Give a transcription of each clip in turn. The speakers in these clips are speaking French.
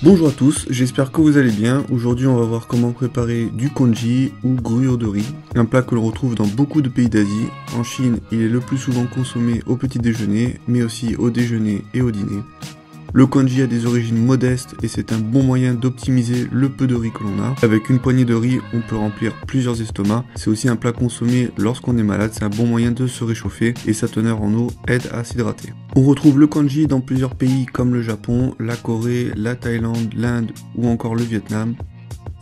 Bonjour à tous, j'espère que vous allez bien. Aujourd'hui on va voir comment préparer du congee ou gruau de riz, un plat que l'on retrouve dans beaucoup de pays d'Asie. En Chine, il est le plus souvent consommé au petit déjeuner, mais aussi au déjeuner et au dîner. Le congee a des origines modestes et c'est un bon moyen d'optimiser le peu de riz que l'on a. Avec une poignée de riz, on peut remplir plusieurs estomacs. C'est aussi un plat consommé lorsqu'on est malade, c'est un bon moyen de se réchauffer et sa teneur en eau aide à s'hydrater. On retrouve le congee dans plusieurs pays comme le Japon, la Corée, la Thaïlande, l'Inde ou encore le Vietnam.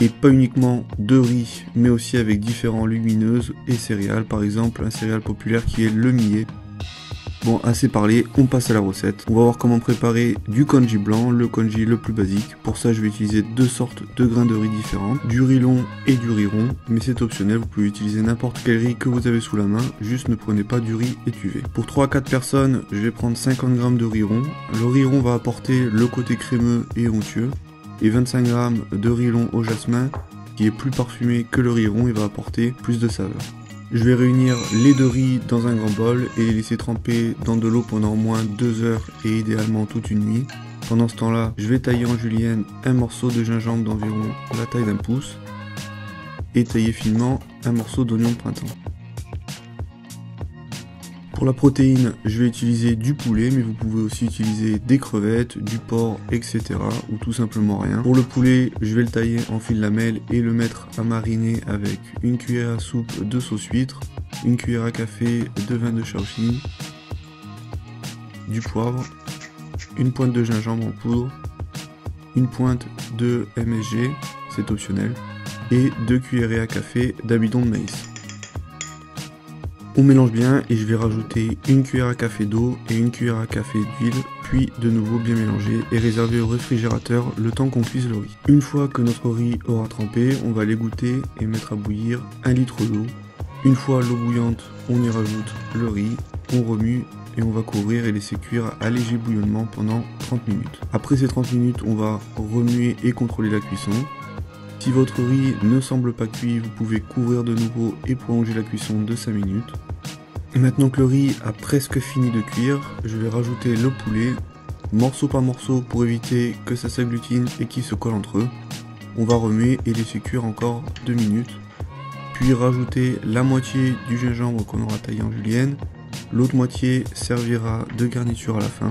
Et pas uniquement de riz, mais aussi avec différents légumineuses et céréales, par exemple un céréale populaire qui est le millet. Bon, assez parlé, on passe à la recette. On va voir comment préparer du congee blanc, le congee le plus basique. Pour ça, je vais utiliser deux sortes de grains de riz différentes, du riz long et du riz rond, mais c'est optionnel, vous pouvez utiliser n'importe quel riz que vous avez sous la main, juste ne prenez pas du riz étuvé. Pour 3 à 4 personnes, je vais prendre 50 g de riz rond. Le riz rond va apporter le côté crémeux et onctueux, et 25 g de riz long au jasmin, qui est plus parfumé que le riz rond et va apporter plus de saveur. Je vais réunir les deux riz dans un grand bol et les laisser tremper dans de l'eau pendant au moins 2 heures et idéalement toute une nuit. Pendant ce temps-là, je vais tailler en julienne un morceau de gingembre d'environ la taille d'un pouce et tailler finement un morceau d'oignon de printemps. Pour la protéine, je vais utiliser du poulet, mais vous pouvez aussi utiliser des crevettes, du porc, etc. ou tout simplement rien. Pour le poulet, je vais le tailler en fines lamelles et le mettre à mariner avec une cuillère à soupe de sauce huître, une cuillère à café de vin de Shaoxing, du poivre, une pointe de gingembre en poudre, une pointe de MSG, c'est optionnel, et 2 cuillerées à café d'amidon de maïs. On mélange bien et je vais rajouter une cuillère à café d'eau et une cuillère à café d'huile, puis de nouveau bien mélanger et réserver au réfrigérateur le temps qu'on cuise le riz. Une fois que notre riz aura trempé, on va l'égoutter et mettre à bouillir 1 litre d'eau. Une fois l'eau bouillante, on y rajoute le riz, on remue et on va couvrir et laisser cuire à léger bouillonnement pendant 30 minutes. Après ces 30 minutes, on va remuer et contrôler la cuisson. Si votre riz ne semble pas cuit, vous pouvez couvrir de nouveau et prolonger la cuisson de 5 minutes. Et maintenant que le riz a presque fini de cuire, je vais rajouter le poulet, morceau par morceau pour éviter que ça s'agglutine et qu'il se colle entre eux. On va remuer et laisser cuire encore 2 minutes. Puis rajouter la moitié du gingembre qu'on aura taillé en julienne. L'autre moitié servira de garniture à la fin.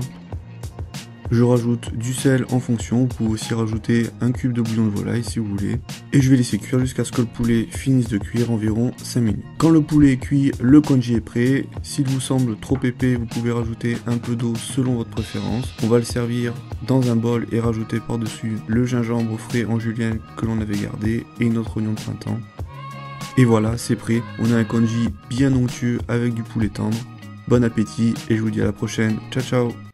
Je rajoute du sel en fonction, vous pouvez aussi rajouter un cube de bouillon de volaille si vous voulez. Et je vais laisser cuire jusqu'à ce que le poulet finisse de cuire environ 5 minutes. Quand le poulet est cuit, le congee est prêt. S'il vous semble trop épais, vous pouvez rajouter un peu d'eau selon votre préférence. On va le servir dans un bol et rajouter par-dessus le gingembre frais en julienne que l'on avait gardé et notre oignon de printemps. Et voilà, c'est prêt. On a un congee bien onctueux avec du poulet tendre. Bon appétit et je vous dis à la prochaine. Ciao ciao.